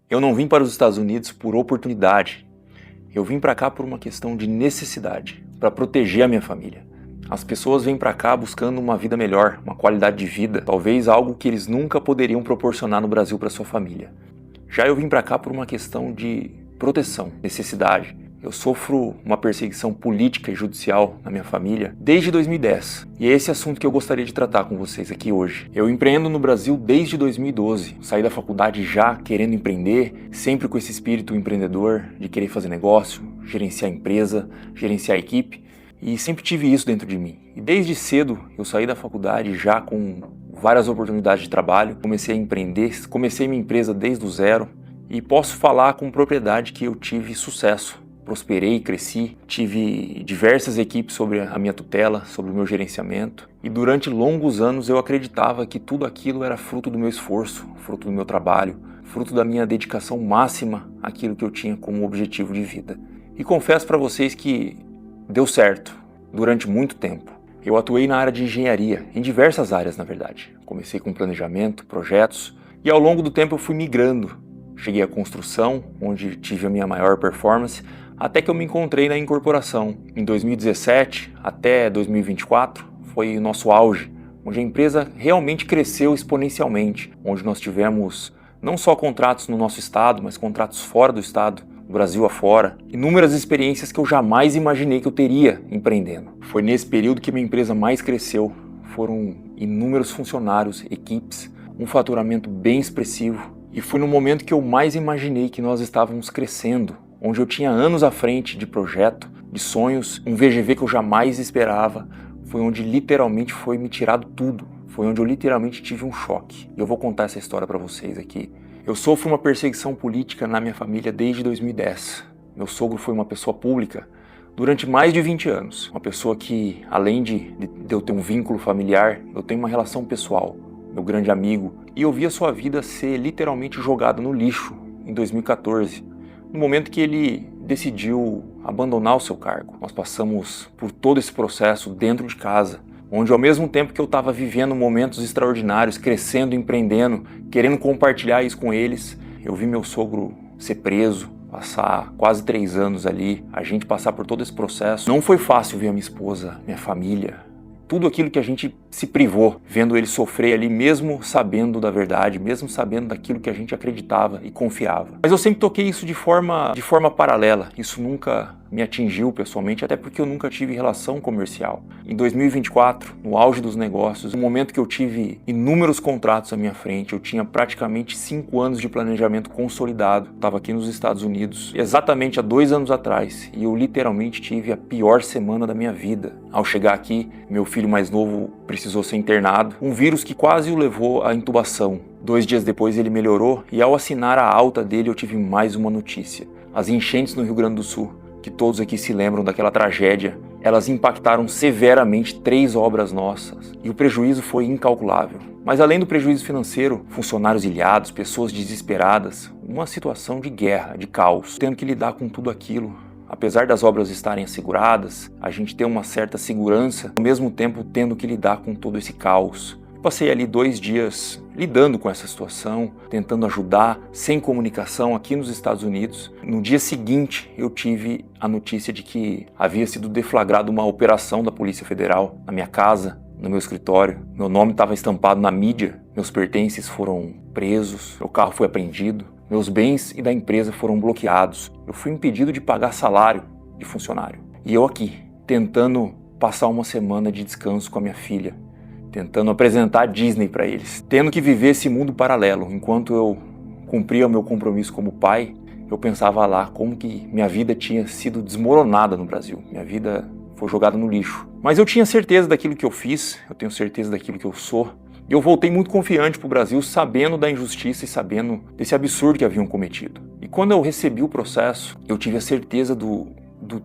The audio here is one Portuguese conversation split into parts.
Eu não vim para os Estados Unidos por oportunidade. Eu vim para cá por uma questão de necessidade, para proteger a minha família. As pessoas vêm para cá buscando uma vida melhor, uma qualidade de vida, talvez algo que eles nunca poderiam proporcionar no Brasil para sua família. Já eu vim para cá por uma questão de proteção, necessidade. Eu sofro uma perseguição política e judicial na minha família desde 2010. E é esse assunto que eu gostaria de tratar com vocês aqui hoje. Eu empreendo no Brasil desde 2012. Saí da faculdade já querendo empreender, sempre com esse espírito empreendedor de querer fazer negócio, gerenciar a empresa, gerenciar a equipe. E sempre tive isso dentro de mim. E desde cedo eu saí da faculdade já com várias oportunidades de trabalho. Comecei a empreender, comecei minha empresa desde o zero. E posso falar com propriedade que eu tive sucesso. Prosperei, cresci, tive diversas equipes sobre a minha tutela, sobre o meu gerenciamento. E durante longos anos eu acreditava que tudo aquilo era fruto do meu esforço, fruto do meu trabalho, fruto da minha dedicação máxima àquilo que eu tinha como objetivo de vida. E confesso para vocês que deu certo durante muito tempo. Eu atuei na área de engenharia, em diversas áreas na verdade. Comecei com planejamento, projetos e ao longo do tempo eu fui migrando. Cheguei à construção, onde tive a minha maior performance, até que eu me encontrei na incorporação. Em 2017 até 2024 foi o nosso auge, onde a empresa realmente cresceu exponencialmente, onde nós tivemos não só contratos no nosso estado, mas contratos fora do estado, do Brasil afora, inúmeras experiências que eu jamais imaginei que eu teria empreendendo. Foi nesse período que minha empresa mais cresceu, foram inúmeros funcionários, equipes, um faturamento bem expressivo, e foi no momento que eu mais imaginei que nós estávamos crescendo, onde eu tinha anos à frente de projeto, de sonhos, um VGV que eu jamais esperava, foi onde literalmente foi me tirado tudo, foi onde eu literalmente tive um choque. E eu vou contar essa história para vocês aqui. Eu sofro uma perseguição política na minha família desde 2010. Meu sogro foi uma pessoa pública durante mais de 20 anos. Uma pessoa que, além de eu ter um vínculo familiar, eu tenho uma relação pessoal, meu grande amigo. E eu vi a sua vida ser literalmente jogada no lixo em 2014. No momento que ele decidiu abandonar o seu cargo. Nós passamos por todo esse processo dentro de casa, onde ao mesmo tempo que eu estava vivendo momentos extraordinários, crescendo, empreendendo, querendo compartilhar isso com eles, eu vi meu sogro ser preso, passar quase 3 anos ali, a gente passar por todo esse processo. Não foi fácil ver a minha esposa, minha família, tudo aquilo que a gente se privou, vendo ele sofrer ali, mesmo sabendo da verdade, mesmo sabendo daquilo que a gente acreditava e confiava. Mas eu sempre toquei isso de forma paralela, isso nunca me atingiu pessoalmente, até porque eu nunca tive relação comercial. Em 2024, no auge dos negócios, no momento que eu tive inúmeros contratos à minha frente, eu tinha praticamente 5 anos de planejamento consolidado, estava aqui nos Estados Unidos, exatamente há 2 anos atrás, e eu literalmente tive a pior semana da minha vida. Ao chegar aqui, meu filho mais novo precisou ser internado, um vírus que quase o levou à intubação. 2 dias depois ele melhorou e ao assinar a alta dele eu tive mais uma notícia. As enchentes no Rio Grande do Sul, que todos aqui se lembram daquela tragédia, elas impactaram severamente 3 obras nossas e o prejuízo foi incalculável. Mas além do prejuízo financeiro, funcionários ilhados, pessoas desesperadas, uma situação de guerra, de caos, tendo que lidar com tudo aquilo. Apesar das obras estarem asseguradas, a gente tem uma certa segurança, ao mesmo tempo tendo que lidar com todo esse caos. Passei ali 2 dias lidando com essa situação, tentando ajudar, sem comunicação aqui nos Estados Unidos. No dia seguinte, eu tive a notícia de que havia sido deflagrada uma operação da Polícia Federal na minha casa, no meu escritório. Meu nome estava estampado na mídia, meus pertences foram presos, meu carro foi apreendido, meus bens e da empresa foram bloqueados. Eu fui impedido de pagar salário de funcionário. E eu aqui, tentando passar uma semana de descanso com a minha filha, tentando apresentar a Disney para eles, tendo que viver esse mundo paralelo. Enquanto eu cumpria o meu compromisso como pai, eu pensava lá como que minha vida tinha sido desmoronada no Brasil. Minha vida foi jogada no lixo. Mas eu tinha certeza daquilo que eu fiz, eu tenho certeza daquilo que eu sou. E eu voltei muito confiante para o Brasil, sabendo da injustiça e sabendo desse absurdo que haviam cometido. E quando eu recebi o processo, eu tive a certeza do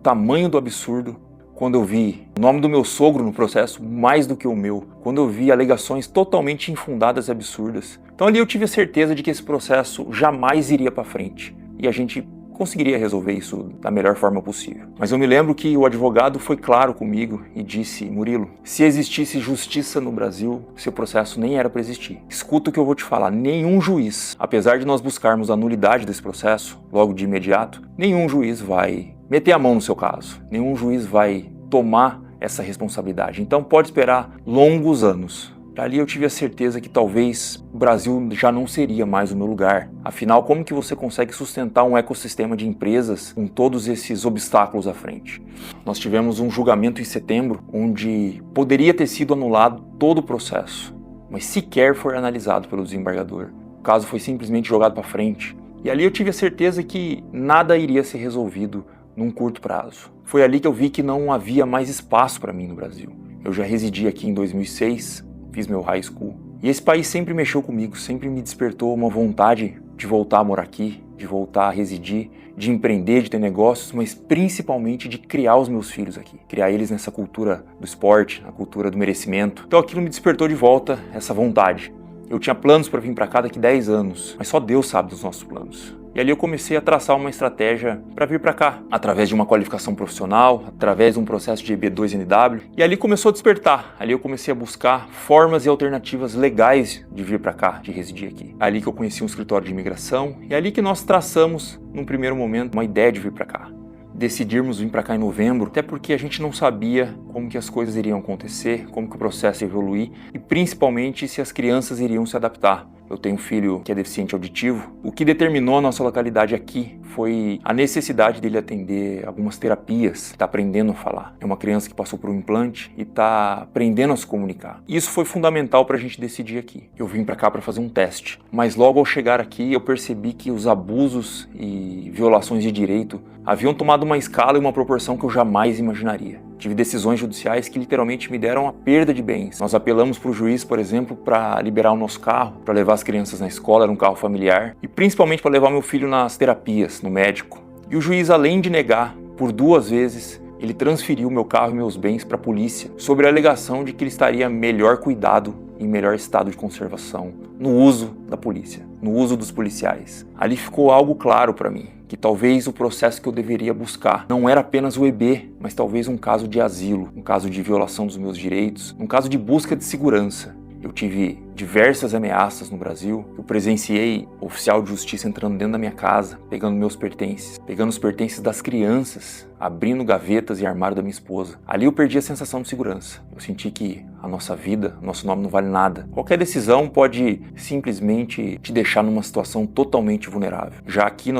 tamanho do absurdo. Quando eu vi o nome do meu sogro no processo, mais do que o meu. Quando eu vi alegações totalmente infundadas e absurdas. Então ali eu tive a certeza de que esse processo jamais iria para frente. E a gente conseguiria resolver isso da melhor forma possível. Mas eu me lembro que o advogado foi claro comigo e disse: Murilo, se existisse justiça no Brasil, seu processo nem era para existir. Escuta o que eu vou te falar, nenhum juiz, apesar de nós buscarmos a nulidade desse processo, logo de imediato, nenhum juiz vai meter a mão no seu caso, nenhum juiz vai tomar essa responsabilidade. Então pode esperar longos anos. Ali eu tive a certeza que talvez o Brasil já não seria mais o meu lugar. Afinal, como que você consegue sustentar um ecossistema de empresas com todos esses obstáculos à frente? Nós tivemos um julgamento em setembro, onde poderia ter sido anulado todo o processo, mas sequer foi analisado pelo desembargador. O caso foi simplesmente jogado para frente. E ali eu tive a certeza que nada iria ser resolvido num curto prazo. Foi ali que eu vi que não havia mais espaço para mim no Brasil. Eu já residi aqui em 2006, fiz meu high school. E esse país sempre mexeu comigo, sempre me despertou uma vontade de voltar a morar aqui, de voltar a residir, de empreender, de ter negócios, mas principalmente de criar os meus filhos aqui. Criar eles nessa cultura do esporte, na cultura do merecimento. Então aquilo me despertou de volta essa vontade. Eu tinha planos para vir para cá daqui 10 anos, mas só Deus sabe dos nossos planos. E ali eu comecei a traçar uma estratégia para vir para cá, através de uma qualificação profissional, através de um processo de EB2NW. E ali começou a despertar, ali eu comecei a buscar formas e alternativas legais de vir para cá, de residir aqui. Ali que eu conheci um escritório de imigração e ali que nós traçamos, num primeiro momento, uma ideia de vir para cá. Decidimos vir para cá em novembro, até porque a gente não sabia como que as coisas iriam acontecer, como que o processo ia evoluir e principalmente se as crianças iriam se adaptar. Eu tenho um filho que é deficiente auditivo. O que determinou a nossa localidade aqui foi a necessidade dele atender algumas terapias, está aprendendo a falar. É uma criança que passou por um implante e está aprendendo a se comunicar. Isso foi fundamental para a gente decidir aqui. Eu vim para cá para fazer um teste, mas logo ao chegar aqui eu percebi que os abusos e violações de direito haviam tomado uma escala e uma proporção que eu jamais imaginaria. Tive decisões judiciais que literalmente me deram a perda de bens. Nós apelamos para o juiz, por exemplo, para liberar o nosso carro, para levar as crianças na escola, era um carro familiar, e principalmente para levar meu filho nas terapias, no médico. E o juiz, além de negar por 2 vezes, ele transferiu meu carro e meus bens para a polícia, sob a alegação de que ele estaria melhor cuidado, em melhor estado de conservação, no uso da polícia, no uso dos policiais. Ali ficou algo claro para mim, que talvez o processo que eu deveria buscar não era apenas o EB, mas talvez um caso de asilo, um caso de violação dos meus direitos, um caso de busca de segurança. Eu tive diversas ameaças no Brasil. Eu presenciei oficial de justiça entrando dentro da minha casa, pegando meus pertences, pegando os pertences das crianças, abrindo gavetas e armário da minha esposa. Ali eu perdi a sensação de segurança. Eu senti que a nossa vida, nosso nome não vale nada. Qualquer decisão pode simplesmente te deixar numa situação totalmente vulnerável. Já aqui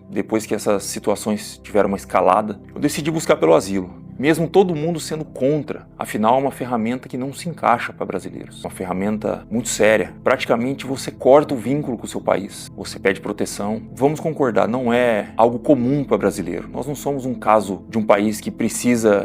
depois que essas situações tiveram uma escalada, eu decidi buscar pelo asilo. Mesmo todo mundo sendo contra, afinal é uma ferramenta que não se encaixa para brasileiros. Uma ferramenta muito séria. Praticamente você corta o vínculo com o seu país. Você pede proteção. Vamos concordar, não é algo comum para brasileiro. Nós não somos um caso de um país que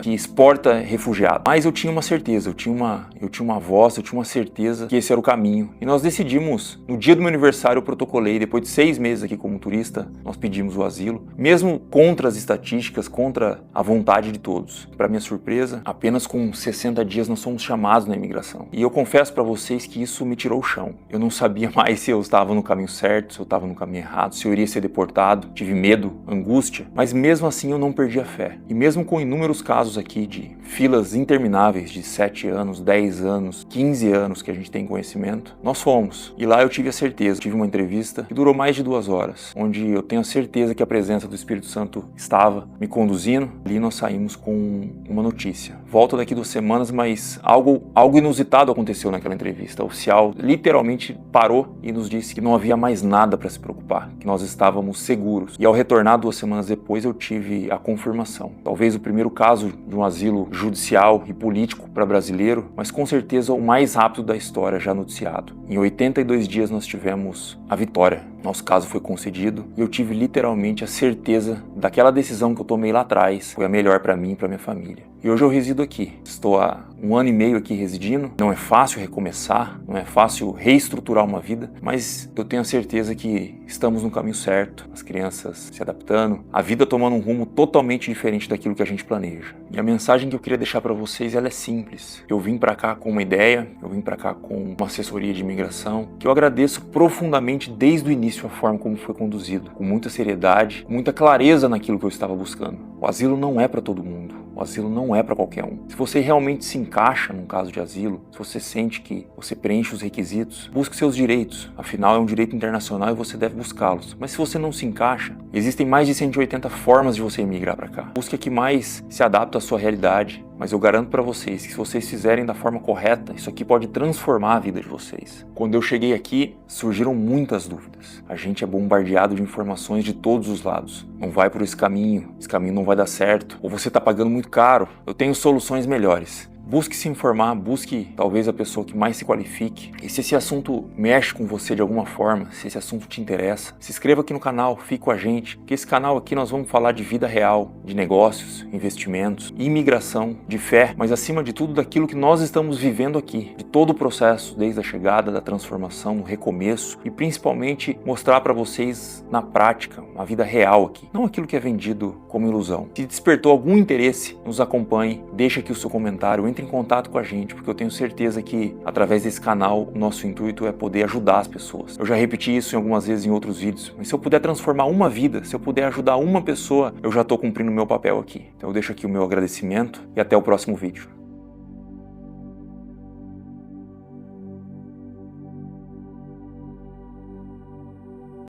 exporta refugiados. Mas eu tinha uma certeza, eu tinha uma voz, eu tinha uma certeza que esse era o caminho. E nós decidimos, no dia do meu aniversário eu protocolei, depois de 6 meses aqui como turista, nós pedimos o asilo, mesmo contra as estatísticas, contra a vontade de todos. Para minha surpresa, apenas com 60 dias nós fomos chamados na imigração. E eu confesso para vocês que isso me tirou o chão. Eu não sabia mais se eu estava no caminho certo, se eu estava no caminho errado, se eu iria ser deportado. Tive medo, angústia, mas mesmo assim eu não perdi a fé. E mesmo com inúmeros casos aqui de filas intermináveis de 7 anos, 10 anos, 15 anos que a gente tem conhecimento, nós fomos. E lá eu tive a certeza, tive uma entrevista que durou mais de 2 horas, onde eu tenho a certeza que a presença do Espírito Santo estava me conduzindo. Ali nós saímos com uma notícia. Volta daqui 2 semanas, mas algo inusitado aconteceu naquela entrevista. O oficial literalmente parou e nos disse que não havia mais nada para se preocupar, que nós estávamos seguros. E ao retornar 2 semanas depois, eu tive a confirmação. Talvez o primeiro caso de um asilo judicial e político para brasileiro, mas com certeza o mais rápido da história já noticiado. Em 82 dias nós tivemos a vitória. Nosso caso foi concedido e eu tive literalmente a certeza daquela decisão que eu tomei lá atrás foi a melhor para mim e para minha família. E hoje eu resido aqui. Estou há 1 ano e meio aqui residindo. Não é fácil recomeçar, não é fácil reestruturar uma vida, mas eu tenho a certeza que estamos no caminho certo, as crianças se adaptando, a vida tomando um rumo totalmente diferente daquilo que a gente planeja. E a mensagem que eu queria deixar para vocês, ela é simples. Eu vim para cá com uma ideia, eu vim para cá com uma assessoria de imigração, que eu agradeço profundamente desde o início a forma como foi conduzido, com muita seriedade, muita clareza naquilo que eu estava buscando. O asilo não é para todo mundo, o asilo não é para qualquer um. Se você realmente se encaixa num caso de asilo, se você sente que você preenche os requisitos, busque seus direitos. Afinal, é um direito internacional e você deve buscá-los. Mas se você não se encaixa, existem mais de 180 formas de você emigrar para cá. Busque a que mais se adapta à sua realidade. Mas eu garanto para vocês que se vocês fizerem da forma correta, isso aqui pode transformar a vida de vocês. Quando eu cheguei aqui, surgiram muitas dúvidas. A gente é bombardeado de informações de todos os lados. Não vai por esse caminho não vai dar certo, ou você está pagando muito caro. Eu tenho soluções melhores. Busque se informar, busque talvez a pessoa que mais se qualifique. E se esse assunto mexe com você de alguma forma, se esse assunto te interessa, se inscreva aqui no canal, fique com a gente, porque esse canal aqui nós vamos falar de vida real, de negócios, investimentos, imigração, de fé, mas acima de tudo daquilo que nós estamos vivendo aqui, de todo o processo, desde a chegada, da transformação, do recomeço e principalmente mostrar para vocês na prática, uma vida real aqui, não aquilo que é vendido como ilusão. Se despertou algum interesse, nos acompanhe, deixa aqui o seu comentário, entre em contato com a gente, porque eu tenho certeza que através desse canal o nosso intuito é poder ajudar as pessoas. Eu já repeti isso algumas vezes em outros vídeos, mas se eu puder transformar uma vida, se eu puder ajudar uma pessoa, eu já estou cumprindo o meu papel aqui. Então eu deixo aqui o meu agradecimento e até o próximo vídeo.